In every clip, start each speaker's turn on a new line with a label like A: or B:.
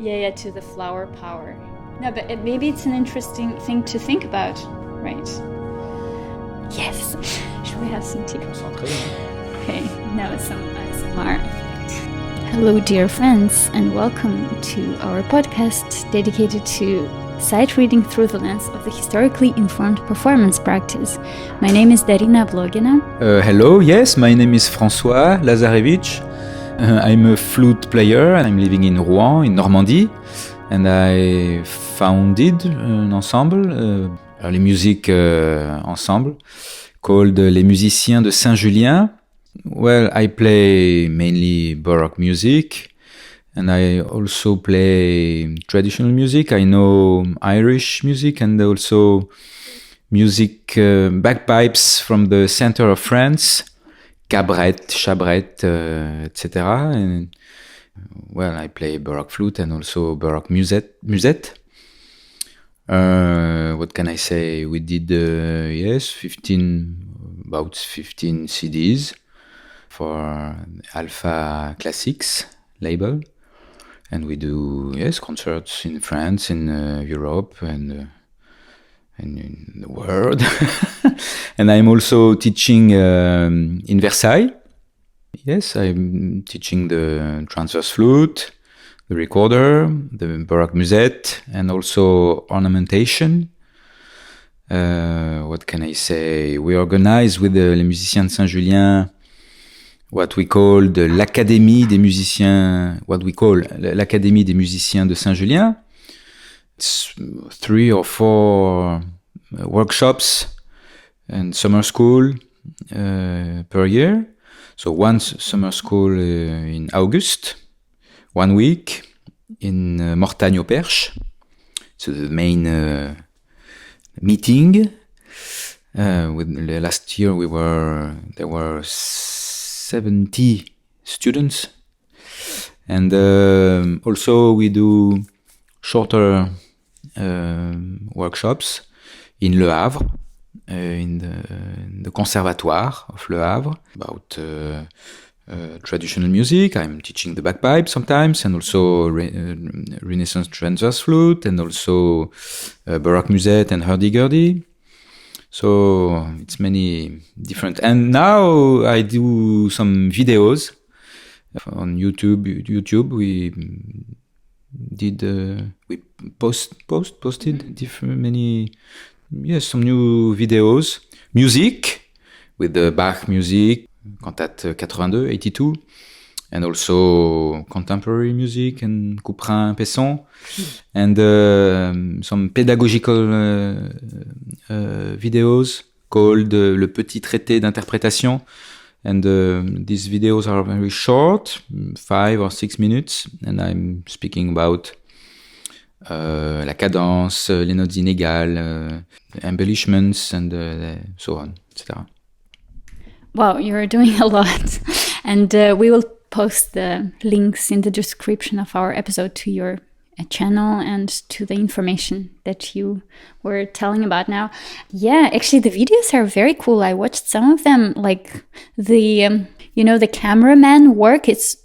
A: Yeah, to the flower power. No, but maybe it's an interesting thing to think about, right? Yes. Should we have some tea? Okay, now some ASMR effect. Hello, dear friends, and welcome to our podcast dedicated to sight reading through the lens of the historically informed performance practice. My name is Darina Blogina.
B: Hello, yes, my name is François Lazarevitch. I'm a flute player and I'm living in Rouen, in Normandy. And I founded an ensemble, early music ensemble, called Les Musiciens de Saint-Julien. Well, I play mainly Baroque music, and I also play traditional music. I know Irish music and also music, bagpipes from the center of France, cabrette, chabrette, etc. And well, I play Baroque flute and also Baroque musette. What can I say? We did, about 15 CDs for Alpha Classics label. And we do, concerts in France, in Europe, and in the world. And I'm also teaching in Versailles. Yes, I'm teaching the transverse flute, the recorder, the Baroque musette, and also ornamentation. What can I say? We organize with Les Musiciens de Saint-Julien what we call l'Académie des Musiciens, l'Académie des Musiciens de Saint-Julien. It's 3 or 4 workshops and summer school per year. So one summer school in August, 1 week in Mortagne-au-Perche. So the main meeting. Last year there were 70 students, and also we do shorter workshops in Le Havre, in the Conservatoire of Le Havre, about traditional music. I'm teaching the bagpipe sometimes, and also Renaissance transverse flute, and also Baroque musette and hurdy-gurdy. So it's many different. And now I do some videos on YouTube. We posted some new videos. Music with the Bach music, Cantate 82, 82, and also contemporary music and Couperin, Pesson, and some pedagogical videos called Le Petit Traité d'interprétation. And these videos are very short, 5 or 6 minutes, and I'm speaking about la cadence, les notes inégales, embellishments, and so on, etc.
A: Wow, you're doing a lot. And we will post the links in the description of our episode to your channel and to the information that you were telling about now. Yeah, actually the videos are very cool. I watched some of them, like the the cameraman work. It's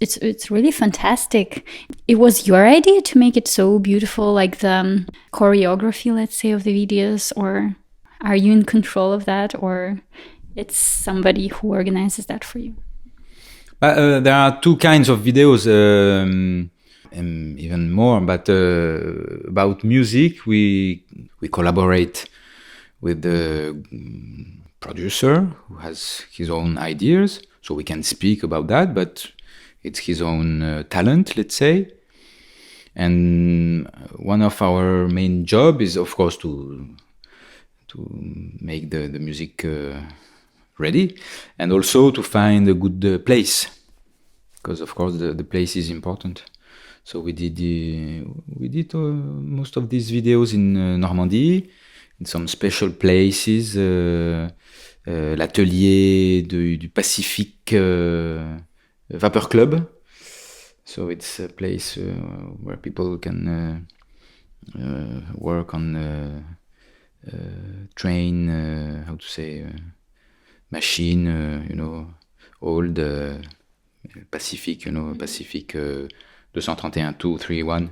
A: really fantastic. It was your idea to make it so beautiful, like the choreography, let's say, of the videos, or are you in control of that, or it's somebody who organizes that for you?
B: There are 2 kinds of videos, and even more. But about music, we collaborate with the producer who has his own ideas, so we can speak about that. But it's his own talent, let's say. And one of our main job is, of course, to make the music ready, and also to find a good place, because of course the place is important. So we did most of these videos in Normandy, in some special places, l'atelier du Pacifique Vapor Club. So it's a place where people can work on train, machine, old Pacific, Pacific 231,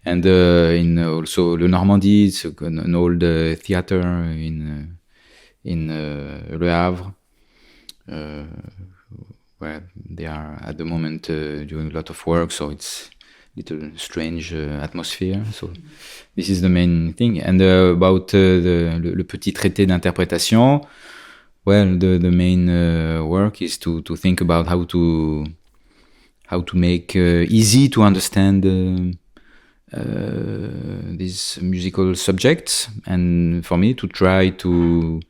B: And in also Le Normandie, it's an old theater in Le Havre, where they are at the moment doing a lot of work, so it's little strange atmosphere. So this is the main thing. And about le petit traité d'interprétation, well, the main work is to think about how to make easy to understand these musical subjects, and for me to try to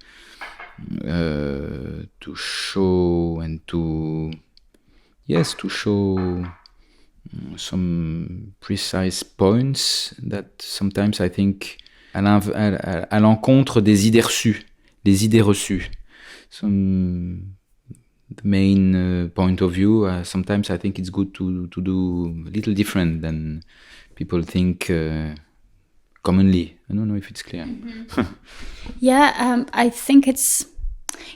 B: show and to show some precise points that sometimes I think à l'encontre des idées reçues, les idées reçues. The main point of view, sometimes I think it's good to do a little different than people think commonly. I don't know if it's clear.
A: Mm-hmm. Yeah, I think it's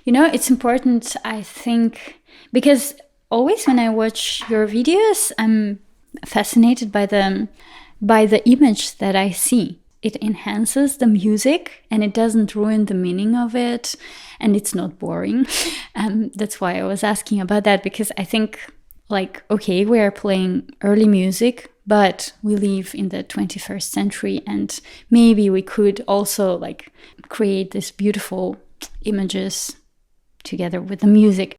A: important, I think, because always when I watch your videos, I'm fascinated by the image that I see. It enhances the music and it doesn't ruin the meaning of it, and it's not boring. That's why I was asking about that, because I think, like, okay, we are playing early music, but we live in the 21st century, and maybe we could also like create these beautiful images together with the music.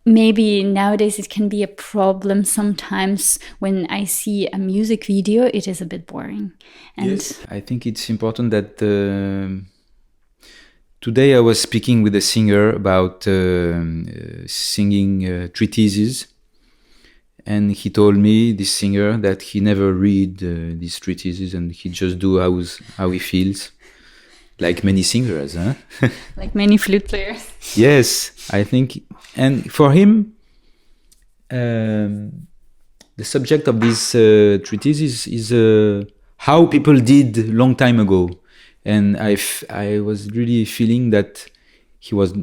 A: Maybe nowadays it can be a problem sometimes when I see a music video, it is a bit boring. And
B: yes, I think it's important that today I was speaking with a singer about singing treatises, and he told me, this singer, that he never read these treatises and he just do how he feels, like many singers, huh?
A: Like many flute players.
B: Yes, I think, and for him, the subject of this treatise is how people did long time ago, and I was really feeling that he was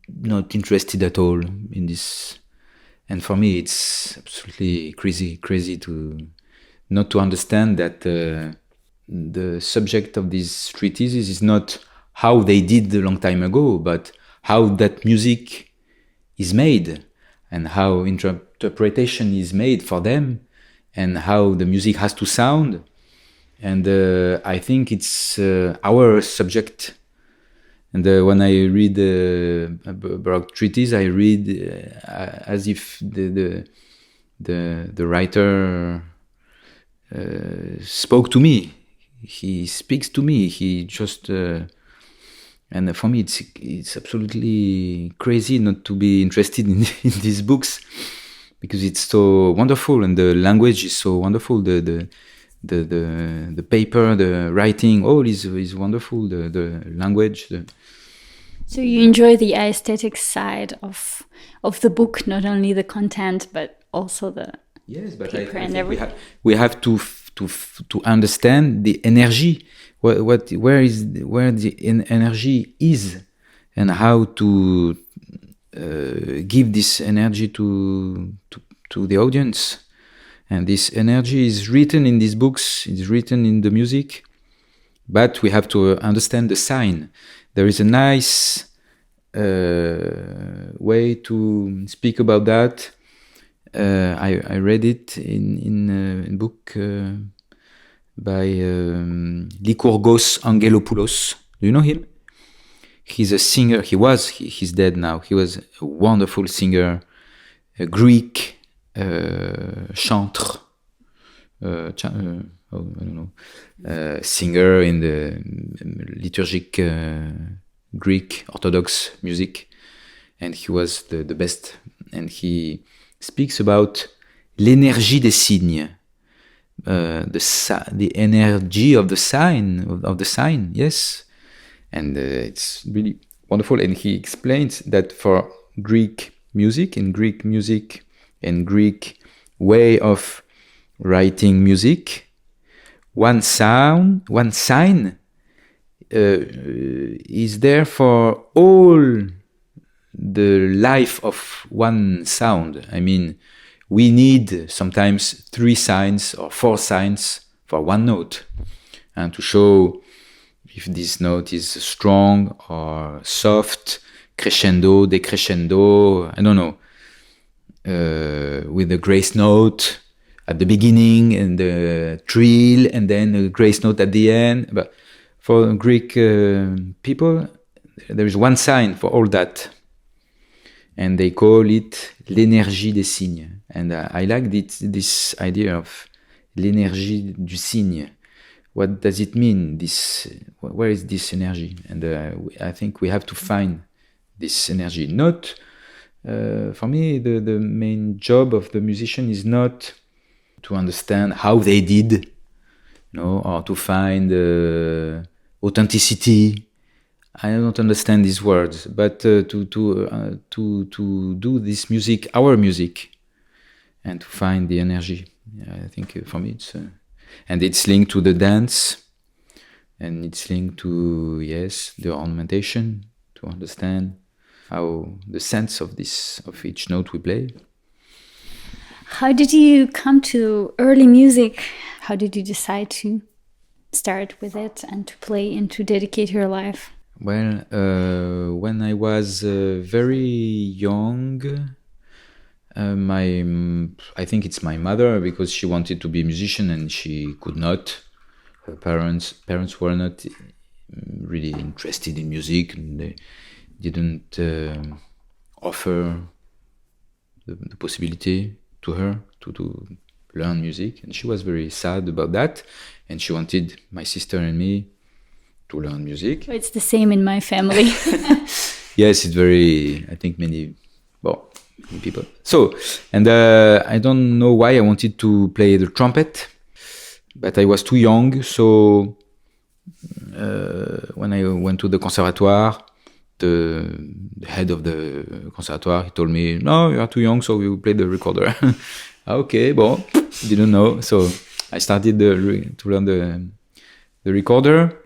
B: not interested at all in this, and for me it's absolutely crazy to not to understand that the subject of these treatises is not how they did a long time ago, but how that music is made and how interpretation is made for them and how the music has to sound. And I think it's our subject. And when I read Baroque treatise, I read as if the writer spoke to me. He speaks to me. He just and for me, it's absolutely crazy not to be interested in these books, because it's so wonderful and the language is so wonderful. The paper, the writing, all is wonderful. The language.
A: So you enjoy the aesthetic side of the book, not only the content, but also the paper and everything.
B: We have to understand the energy, where the energy is, and how to give this energy to the audience. And this energy is written in these books, it's written in the music, but we have to understand the sign. There is a nice way to speak about that. I read it in a book by Lykurgos Angelopoulos. Do you know him? He's a singer. He's dead now. He was a wonderful singer, a Greek chantre, I don't know, singer in the liturgic Greek Orthodox music, and he was the best. And he speaks about l'énergie des signes, the energy of the sign, yes. And it's really wonderful. And he explains that for Greek music and Greek way of writing music, one sign is there for all the life of one sound. I mean, we need sometimes 3 signs or 4 signs for one note, and to show if this note is strong or soft, crescendo, decrescendo, I don't know, with the grace note at the beginning and the trill and then a grace note at the end. But for Greek people, there is one sign for all that, and they call it l'énergie des signes. And I like this idea of l'énergie du signe. What does it mean? Where is this energy? And I think we have to find this energy. Not for me, the main job of the musician is not to understand how they did, or to find authenticity. I don't understand these words, but to do this music, our music, and to find the energy. I think for me it's and it's linked to the dance, and it's linked to the ornamentation, to understand how the sense of each note we play.
A: How did you come to early music? How did you decide to start with it and to play and to dedicate your life?
B: Well, when I was very young, I think it's my mother, because she wanted to be a musician and she could not. Her parents were not really interested in music, and they didn't offer the possibility to her to learn music, and she was very sad about that, and she wanted my sister and me to learn music.
A: It's the same in my family.
B: Yes, it's very, I think many people. So, and I don't know why I wanted to play the trumpet, but I was too young. So when I went to the conservatoire, the head of the conservatoire, he told me, "No, you are too young, so we will play the recorder." Okay, didn't know. So I started to learn the recorder.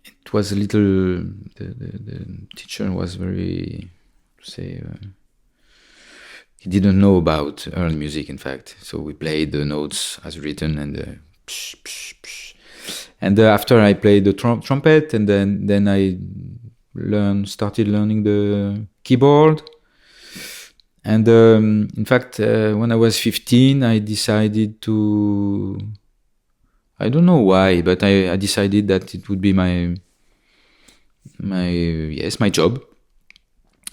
B: It was a little. The teacher was very, he didn't know about early music, in fact. So we played the notes as written, and And after I played the trumpet, and then I started learning the keyboard. And in fact, when I was 15, I decided to. I don't know why, but I decided that it would be my job.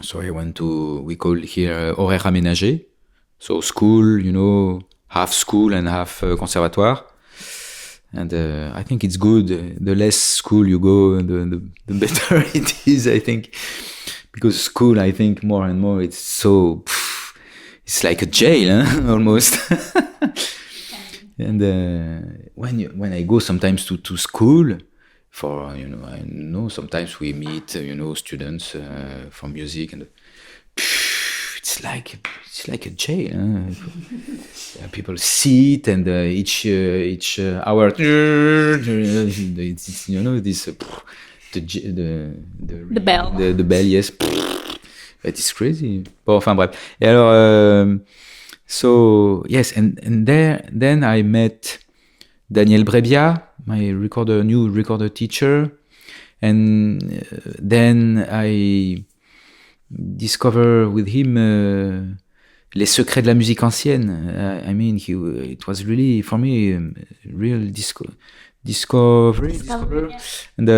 B: So I went to, we call here horaire aménagé. So school, half school and half conservatoire. And I think it's good. The less school you go, the better it is, I think. Because school, I think more and more, it's like a jail, almost. And when I go sometimes to school, I know sometimes we meet, students from music, and it's like a jail. People sit, and each hour, it's, this
A: the bell.
B: The bell, yes. It is crazy. Bon, enfin bref. Et alors, so yes, and then I met Daniel Brebbia, my new recorder teacher, and then I discover with him les secrets de la musique ancienne. I mean, it was really for me real discovery.
A: Yeah.
B: And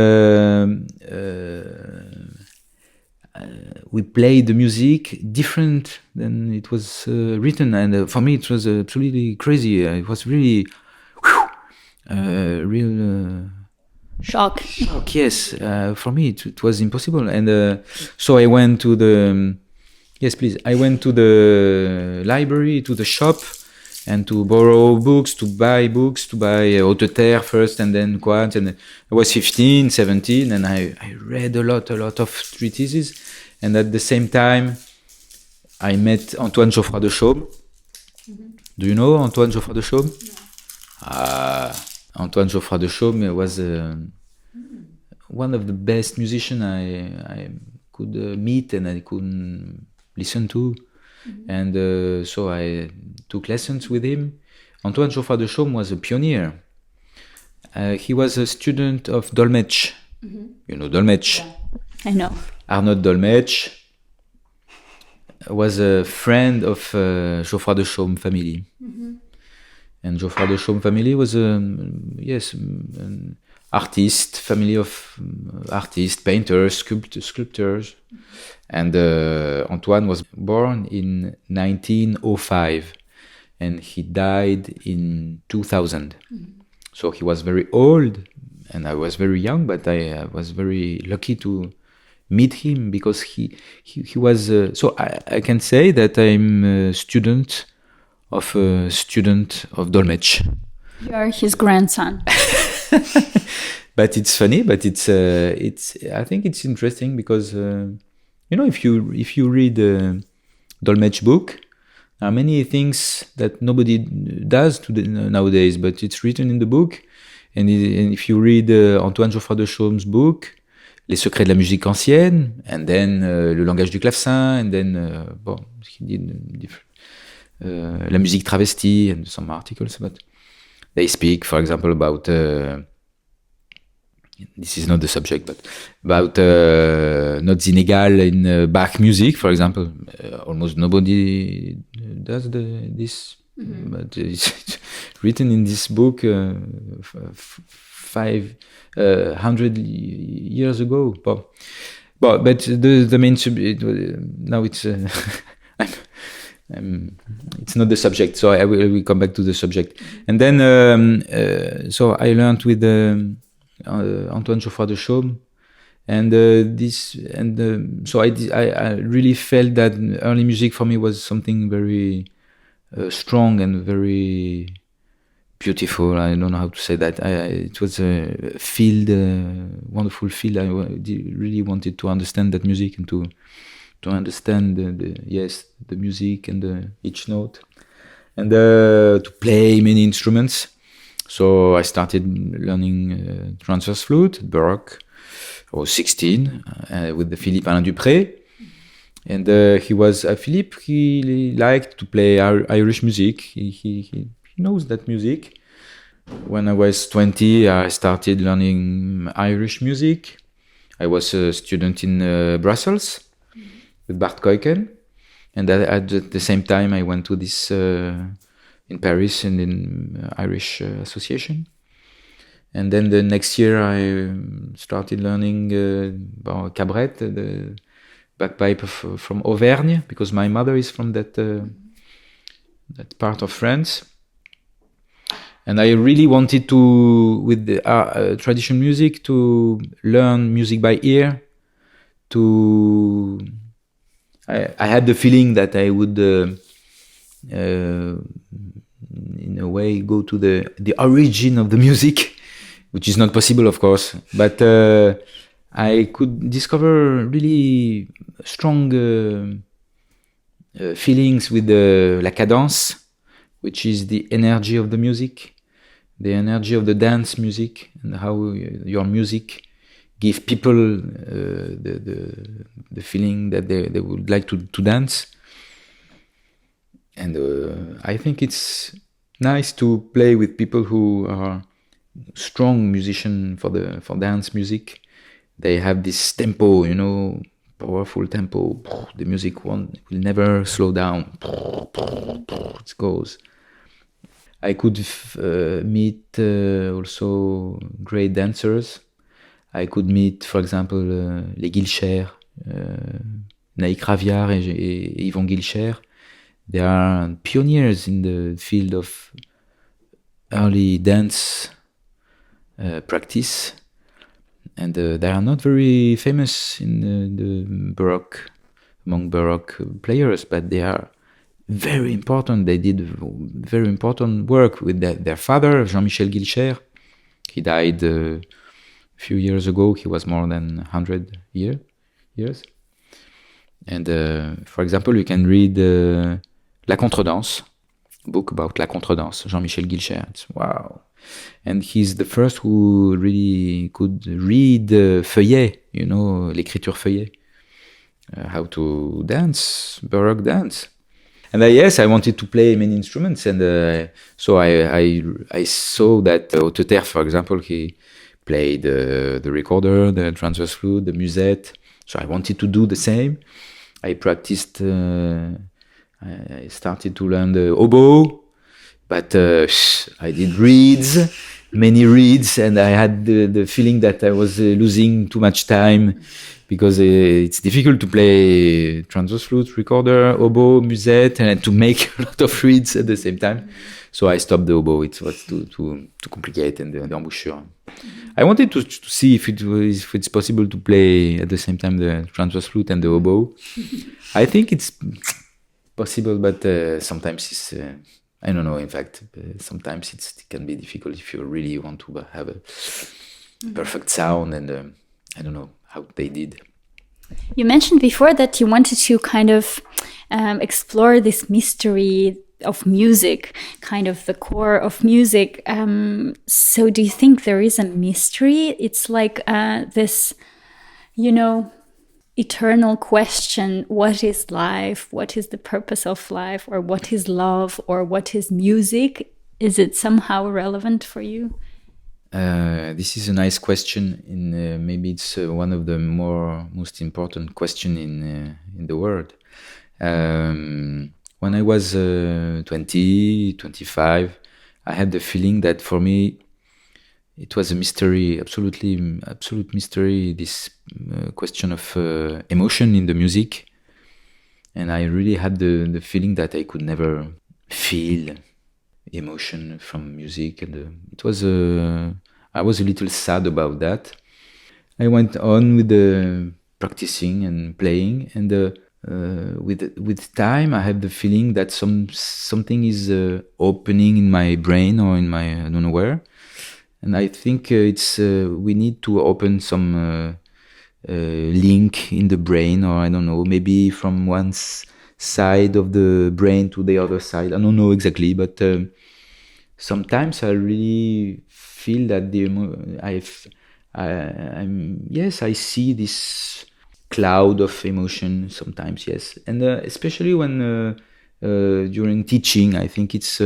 B: we played the music different than it was written, and for me it was absolutely crazy. It was really real
A: shock.
B: Yes, for me it was impossible, and so I went to the I went to the library, to the shop, and to borrow books, to buy Haute Terre first, and then Quads. And I was 15, 17, and I read a lot of treatises. And at the same time, I met Antoine Geoffroy de Chaume. Mm-hmm. Do you know Antoine Geoffroy de Chaume? No. Antoine Geoffroy de Chaume was one of the best musicians I could meet and I could listen to. Mm-hmm. And so I took lessons with him. Antoine Geoffroy de Chaume was a pioneer. He was a student of Dolmetsch. Mm-hmm. You know Dolmetsch?
A: Yeah, I know.
B: Arnaud Dolmetsch was a friend of Geoffroy de Chaume family. Mm-hmm. And Geoffroy de Chaume family was an artist, family of artists, painters, sculptors. And Antoine was born in 1905 and he died in 2000. Mm-hmm. So he was very old and I was very young, but I was very lucky to meet him because he was... so I can say that I'm a student of Dolmetsch.
A: You are his grandson.
B: But it's funny, but it's I think it's interesting because if you read Dolmetsch book, there are many things that nobody does nowadays, but it's written in the book. And if you read Antoine Geoffroy de Chaume's book, Les secrets de la musique ancienne, and then le langage du clavecin, and then he did la musique travestie and some articles, but they speak, for example, about this is not the subject, but about notes inégales in Bach music, for example. Almost nobody does this, mm-hmm. But it's written in this book 500 years ago. But the main subject now it's it's not the subject, so I will come back to the subject. And then so I learned with Antoine Geoffroy de Chaume, and so I really felt that early music for me was something very strong and very beautiful. I don't know how to say that. It was a field, wonderful field. I really wanted to understand that music and to understand the music and each note, and to play many instruments. So I started learning transverse flute at Baroque. I was 16 with the Philippe Alain Dupré. And Philippe, he liked to play Irish music. He knows that music. When I was 20, I started learning Irish music. I was a student in Brussels with Bart Koiken. And at the same time, I went to this in Paris and in Irish Association. And then the next year, I started learning cabaret, the bagpipe from Auvergne, because my mother is from that part of France. And I really wanted to, with the traditional music, to learn music by ear. I had the feeling that I would, in a way, go to the origin of the music, which is not possible, of course. But I could discover really strong feelings with la cadence, which is the energy of the music, the energy of the dance music, and how your music give people the feeling that they would like to dance. And I think it's nice to play with people who are strong musicians for dance music. They have this tempo, powerful tempo. The music will never slow down. It goes. I could meet also great dancers. I could meet, for example, les Guilcher, Naïk Raviard et Yvon Guilcher. They are pioneers in the field of early dance practice. And they are not very famous in the Baroque, among Baroque players, but they are very important. They did very important work with their father, Jean-Michel Guilcher. He died a few years ago. He was more than 100 years. And for example, you can read La Contredanse, a book about La Contredanse, Jean-Michel Guilcher. It's wow. And he's the first who really could read feuillet, l'écriture feuillet, how to dance, Baroque dance. And yes, I wanted to play many instruments, and so I saw that Hauteterre, for example, he played the recorder, the transverse flute, the musette. So I wanted to do the same. I practiced. I started to learn the oboe, but I did many reeds, and I had the feeling that I was losing too much time. Because it's difficult to play transverse flute, recorder, oboe, musette, and to make a lot of reeds at the same time. So I stopped the oboe. It was too complicated, and the embouchure. I wanted to see if it's possible to play at the same time the transverse flute and the oboe. I think it's possible, but sometimes it's I don't know. In fact, sometimes it can be difficult if you really want to have a perfect sound, and I don't know how they did.
A: You mentioned before that you wanted to kind of explore this mystery of music, kind of the core of music. So do you think there is a mystery? It's like this, eternal question: what is life? What is the purpose of life? Or what is love? Or what is music? Is it somehow relevant for you?
B: This is a nice question. Maybe it's one of the most important questions in the world. When I was 20, 25, I had the feeling that for me it was a mystery, absolute mystery. This question of emotion in the music, and I really had the feeling that I could never feel emotion from music, and it was I was a little sad about that. I went on with the practicing and playing, and with time I had the feeling that something is opening in my brain or in my I don't know where, and I think it's we need to open some link in the brain, or I don't know, maybe from one side of the brain to the other side. I don't know exactly, but sometimes I really feel that I see this cloud of emotion sometimes, yes, and especially when during teaching, I think it's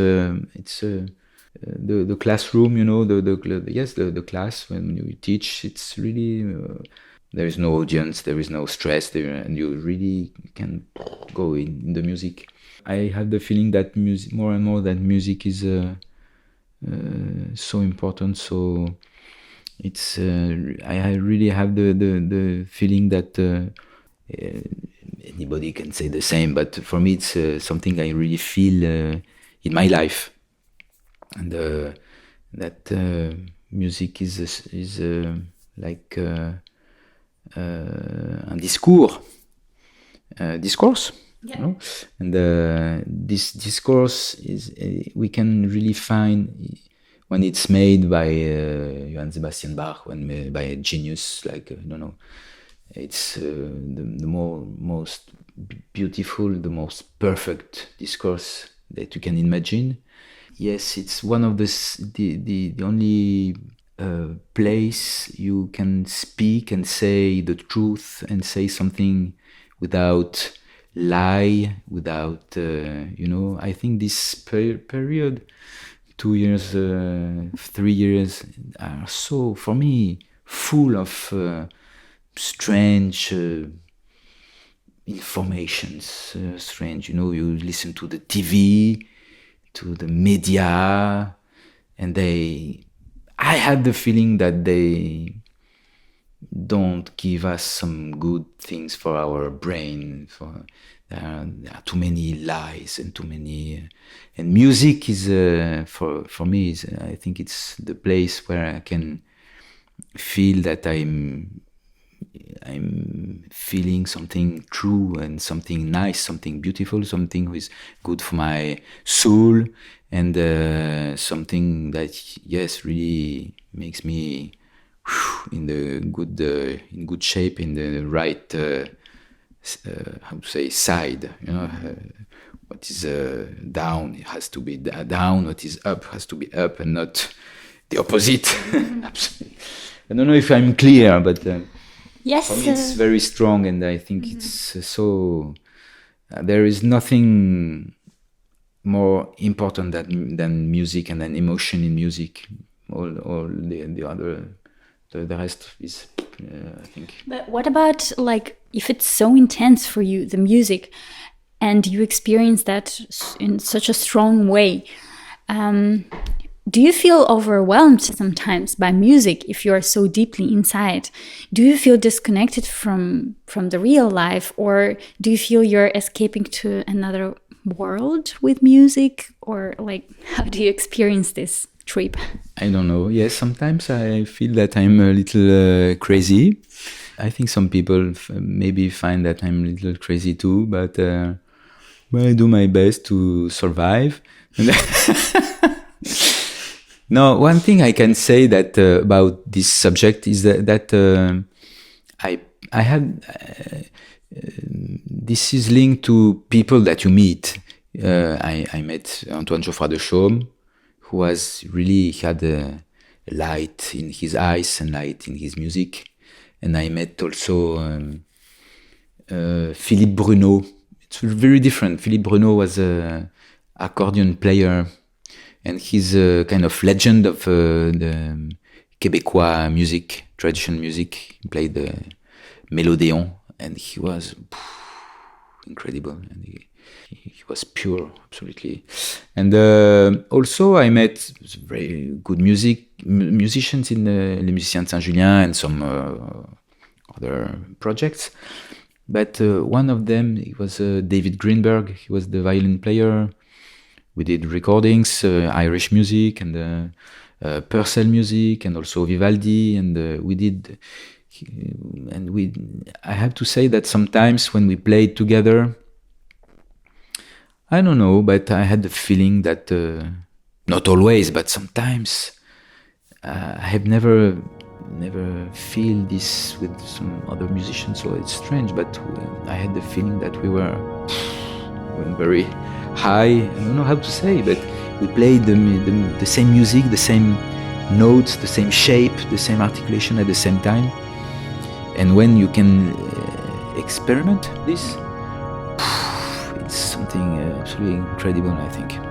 B: the classroom, the class when you teach, it's really there is no audience, there is no stress there, and you really can go in the music. I have the feeling that music, more and more, that music is so important. So it's I really have the feeling that anybody can say the same, but for me it's something I really feel in my life, and that music is like un discourse.
A: Yeah.
B: You know? And this discourse is we can really find when it's made by Johann Sebastian Bach, when by a genius, like I don't know, it's the most beautiful, the most perfect discourse that you can imagine. Yes, it's one of the only place you can speak and say the truth and say something without lie, without I think this period, 2 years, 3 years, are so, for me, full of strange informations. Strange, you listen to the TV, to the media, and I had the feeling that they don't give us some good things for our brain. There are too many lies and too many. And music is, for me, I think it's the place where I can feel that I'm feeling something true and something nice, something beautiful, something that is good for my soul, and something that, yes, really makes me in good shape, in the right side. What is down, it has to be down. What is up has to be up, and not the opposite. Absolutely. I don't know if I'm clear, but
A: yes,
B: for me it's very strong, and I think it's so. There is nothing more important than music and than emotion in music. All the other. The rest is, I think.
A: But what about, like, if it's so intense for you, the music, and you experience that in such a strong way, do you feel overwhelmed sometimes by music if you are so deeply inside? Do you feel disconnected from the real life, or do you feel you're escaping to another world with music? Or, like, how do you experience this trip?
B: I don't know. Yes, sometimes I feel that I'm a little crazy. I think some people maybe find that I'm a little crazy too, but I do my best to survive. No, one thing I can say that about this subject is that I had this is linked to people that you meet. I met Antoine Geoffroy de Chaume, who had a light in his eyes and light in his music. And I met also Philippe Bruno. It's very different. Philippe Bruno was an accordion player, and he's a kind of legend of the Québécois music, traditional music. He played the mélodéon, and he was incredible. And he was pure, absolutely. And also I met very good musicians in les Musiciens de Saint-Julien and some other projects. But one of them, he was David Greenberg. He was the violin player. We did recordings, Irish music and Purcell music, and also Vivaldi. And we did, I have to say that sometimes when we played together, I don't know, but I had the feeling that, not always, but sometimes, I have never feel this with some other musicians, so it's strange, but I had the feeling that we were very high. I don't know how to say, but we played the same music, the same notes, the same shape, the same articulation at the same time. And when you can experiment this, it's something absolutely incredible, I think.